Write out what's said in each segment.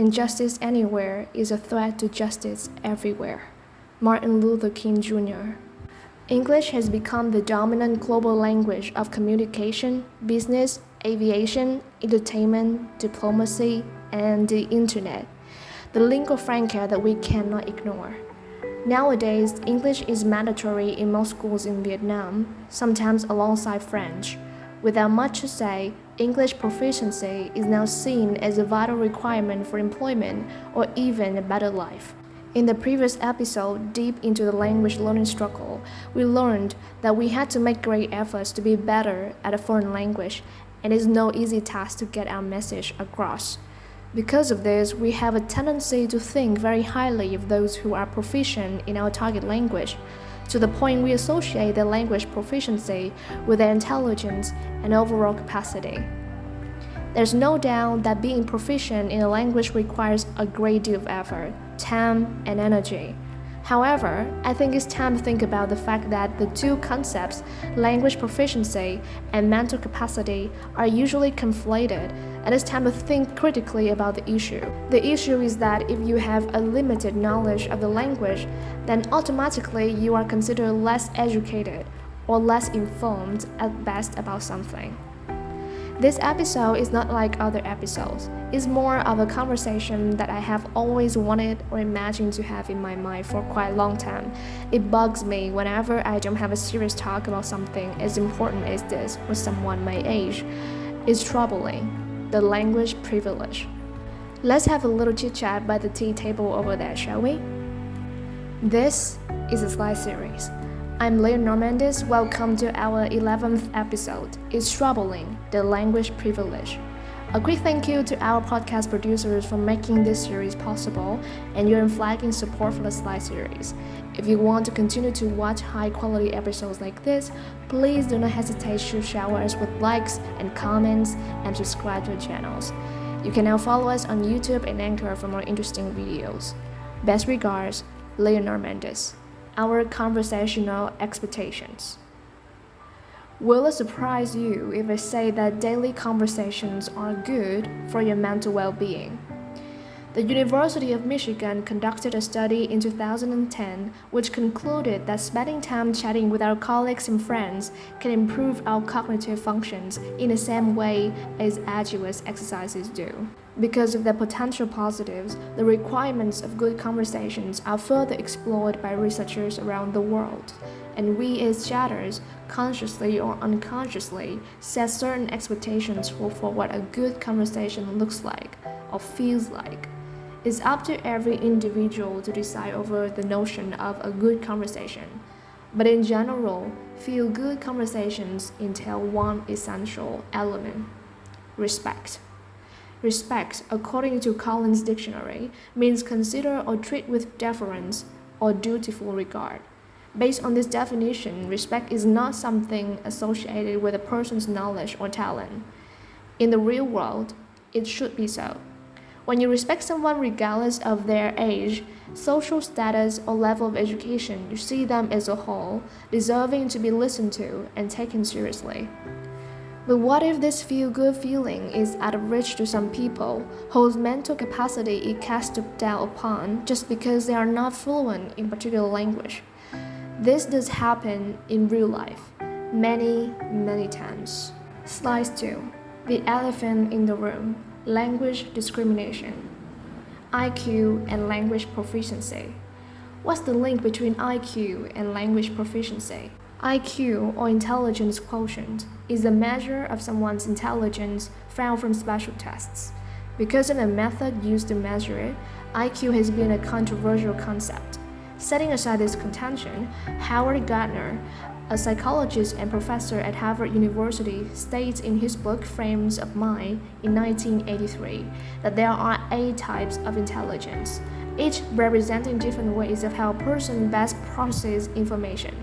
Injustice anywhere is a threat to justice everywhere. Martin Luther King Jr. English has become the dominant global language of communication, business, aviation, entertainment, diplomacy, and the internet. The lingua franca that we cannot ignore. Nowadays, English is mandatory in most schools in Vietnam, sometimes alongside French. Without much to say, English proficiency is now seen as a vital requirement for employment or even a better life. In the previous episode, deep into the language learning struggle, we learned that we had to make great efforts to be better at a foreign language, and it's no easy task to get our message across. Because of this, we have a tendency to think very highly of those who are proficient in our target language, to the point we associate their language proficiency with their intelligence and overall capacity. There's no doubt that being proficient in a language requires a great deal of effort, time, and energy. However, I think it's time to think about the fact that the two concepts, language proficiency and mental capacity, are usually conflated, and it's time to think critically about the issue. The issue is that if you have a limited knowledge of the language, then automatically you are considered less educated or less informed at best about something. This episode is not like other episodes. It's more of a conversation that I have always wanted or imagined to have in my mind for quite a long time. It bugs me whenever I don't have a serious talk about something as important as this with someone my age. It's troubling. The language privilege. Let's have a little chit-chat by the tea table over there, shall we? This is a slide series. I'm Leah Normandis. Welcome to our 11th episode. It's troubling, the language privilege. A quick thank you to our podcast producers for making this series possible and your unflagging support for the slide series. If you want to continue to watch high-quality episodes like this, please do not hesitate to shower us with likes and comments and subscribe to the channels. You can now follow us on YouTube and Anchor for more interesting videos. Best regards, Leah Normandis. Our conversational expectations. Will it surprise you if I say that daily conversations are good for your mental well-being? The University of Michigan conducted a study in 2010 which concluded that spending time chatting with our colleagues and friends can improve our cognitive functions in the same way as arduous exercises do. Because of their potential positives, the requirements of good conversations are further explored by researchers around the world, and we as chatters, consciously or unconsciously, set certain expectations for what a good conversation looks like or feels like. It's up to every individual to decide over the notion of a good conversation. But in general, feel-good conversations entail one essential element: respect. Respect, according to Collins Dictionary, means consider or treat with deference or dutiful regard. Based on this definition, respect is not something associated with a person's knowledge or talent. In the real world, it should be so. When you respect someone regardless of their age, social status, or level of education, you see them as a whole, deserving to be listened to and taken seriously. But what if this feel-good feeling is out of reach to some people whose mental capacity is cast down upon just because they are not fluent in particular language? This does happen in real life, many times. Slide 2. The elephant in the room. Language discrimination. IQ and language proficiency. What's the link between IQ and language proficiency? IQ, or intelligence quotient, is a measure of someone's intelligence found from special tests. Because of the method used to measure it, IQ has been a controversial concept. Setting aside this contention, Howard Gardner, a psychologist and professor at Harvard University, states in his book Frames of Mind in 1983 that there are 8 types of intelligence, each representing different ways of how a person best processes information: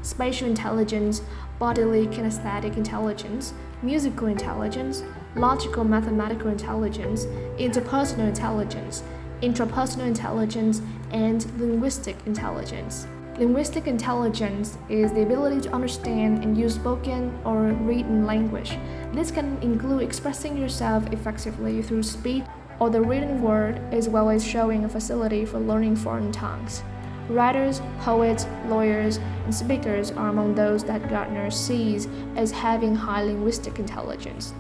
spatial intelligence, bodily kinesthetic intelligence, musical intelligence, logical mathematical intelligence, interpersonal intelligence, intrapersonal intelligence, and linguistic intelligence. Linguistic intelligence is the ability to understand and use spoken or written language. This can include expressing yourself effectively through speech or the written word, as well as showing a facility for learning foreign tongues. Writers, poets, lawyers, and speakers are among those that Gardner sees as having high linguistic intelligence.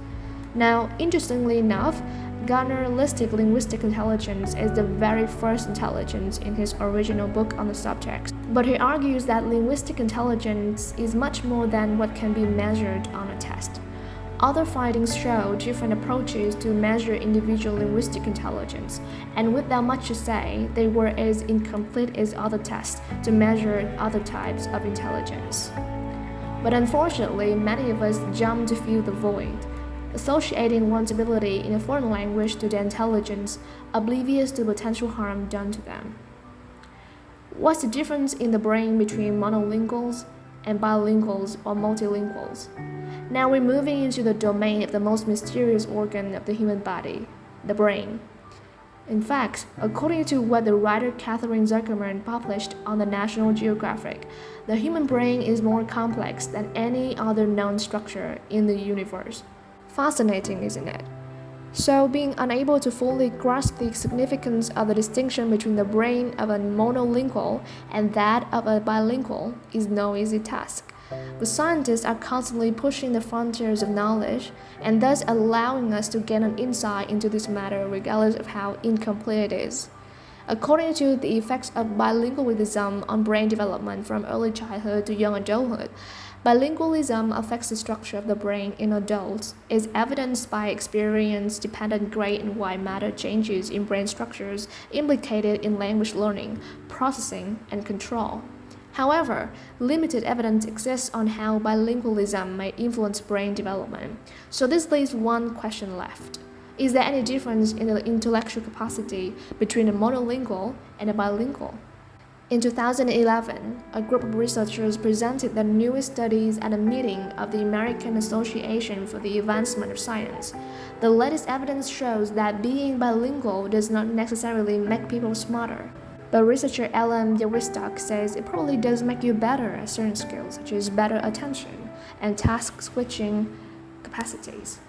Now, interestingly enough, Gardner listed linguistic intelligence as the very first intelligence in his original book on the subject. But he argues that linguistic intelligence is much more than what can be measured on a test. Other findings show different approaches to measure individual linguistic intelligence, and without much to say, they were as incomplete as other tests to measure other types of intelligence. But unfortunately, many of us jump to fill the void, associating one's ability in a foreign language to their intelligence, oblivious to potential harm done to them. What's the difference in the brain between monolinguals and bilinguals or multilinguals? Now we're moving into the domain of the most mysterious organ of the human body, the brain. In fact, according to what the writer Catherine Zuckerman published on the National Geographic, the human brain is more complex than any other known structure in the universe. Fascinating, isn't it? So, being unable to fully grasp the significance of the distinction between the brain of a monolingual and that of a bilingual is no easy task. But scientists are constantly pushing the frontiers of knowledge and thus allowing us to gain an insight into this matter regardless of how incomplete it is. According to the effects of bilingualism on brain development from early childhood to young adulthood, bilingualism affects the structure of the brain in adults, as evidenced by experience-dependent gray and white matter changes in brain structures implicated in language learning, processing, and control. However, limited evidence exists on how bilingualism may influence brain development, so this leaves one question left. Is there any difference in the intellectual capacity between a monolingual and a bilingual? In 2011, a group of researchers presented their newest studies at a meeting of the American Association for the Advancement of Science. The latest evidence shows that being bilingual does not necessarily make people smarter. But researcher Alan Yaristok says it probably does make you better at certain skills, such as better attention and task-switching capacities.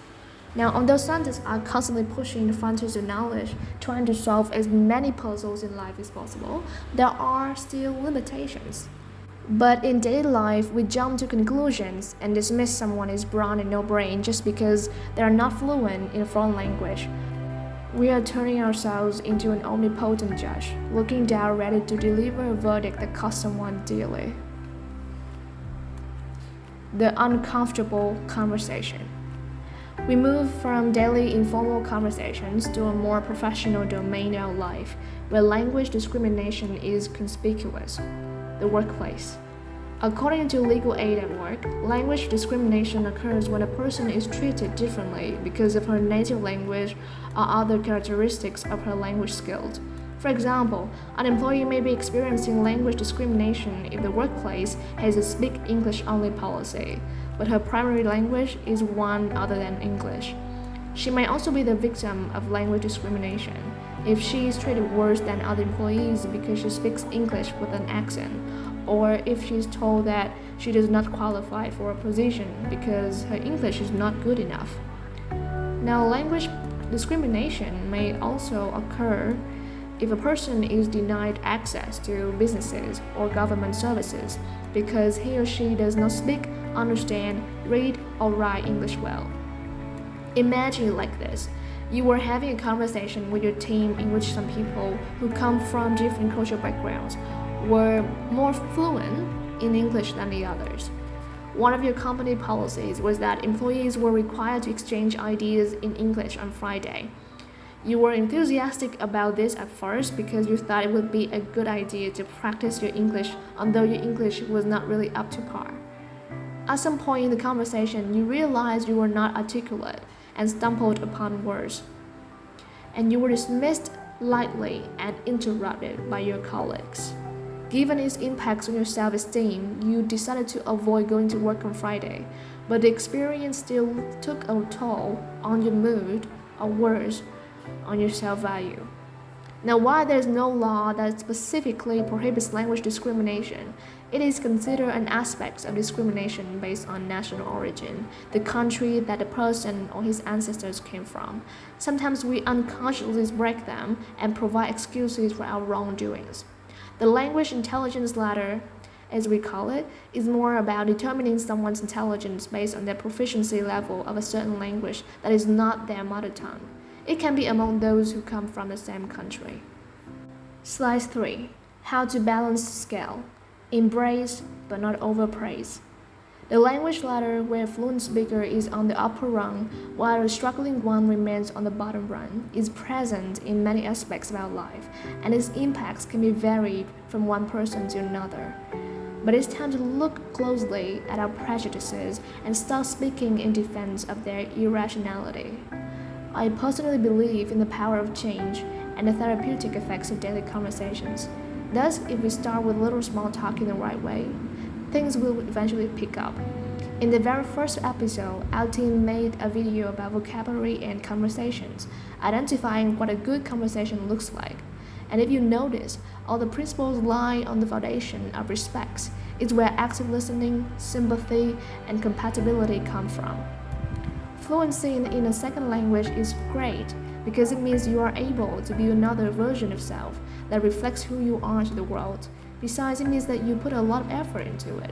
Now, although scientists are constantly pushing the frontiers of knowledge, trying to solve as many puzzles in life as possible, there are still limitations. But in daily life, we jump to conclusions and dismiss someone as brown and no brain just because they are not fluent in a foreign language. We are turning ourselves into an omnipotent judge, looking down ready to deliver a verdict that costs someone dearly. The uncomfortable conversation. We move from daily informal conversations to a more professional domain of life, where language discrimination is conspicuous: the workplace. According to Legal Aid at Work, language discrimination occurs when a person is treated differently because of her native language or other characteristics of her language skills. For example, an employee may be experiencing language discrimination if the workplace has a speak English only policy, but her primary language is one other than English. She may also be the victim of language discrimination if she is treated worse than other employees because she speaks English with an accent, or if she is told that she does not qualify for a position because her English is not good enough. Now, language discrimination may also occur if a person is denied access to businesses or government services because he or she does not speak, understand, read, or write English well. Imagine it like this. You are having a conversation with your team in which some people who come from different cultural backgrounds were more fluent in English than the others. One of your company policies was that employees were required to exchange ideas in English on Friday. You were enthusiastic about this at first because you thought it would be a good idea to practice your English, although your English was not really up to par. At some point in the conversation, you realized you were not articulate and stumbled upon words, and you were dismissed lightly and interrupted by your colleagues. Given its impacts on your self-esteem, you decided to avoid going to work on Friday, but the experience still took a toll on your mood, or worse, on your self-value. Now, while there is no law that specifically prohibits language discrimination, It is considered an aspect of discrimination based on national origin, the country that the person or his ancestors came from. Sometimes we unconsciously break them and provide excuses for our wrongdoings. The language intelligence ladder, as we call it, is more about determining someone's intelligence based on their proficiency level of a certain language that is not their mother tongue. It can be among those who come from the same country. Slide 3. How to balance the scale. Embrace, but not overpraise. The language ladder, where a fluent speaker is on the upper rung, while a struggling one remains on the bottom rung, is present in many aspects of our life, and its impacts can be varied from one person to another. But it's time to look closely at our prejudices and start speaking in defense of their irrationality. I personally believe in the power of change and the therapeutic effects of daily conversations. Thus, if we start with little small talk in the right way, things will eventually pick up. In the very first episode, our team made a video about vocabulary and conversations, identifying what a good conversation looks like. And if you notice, all the principles lie on the foundation of respect. It's where active listening, sympathy, and compatibility come from. Fluency in a second language is great because it means you are able to be another version of self that reflects who you are to the world. Besides, it means that you put a lot of effort into it.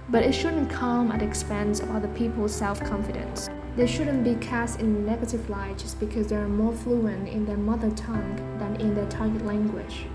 But it shouldn't come at the expense of other people's self-confidence. They shouldn't be cast in a negative light just because they are more fluent in their mother tongue than in their target language.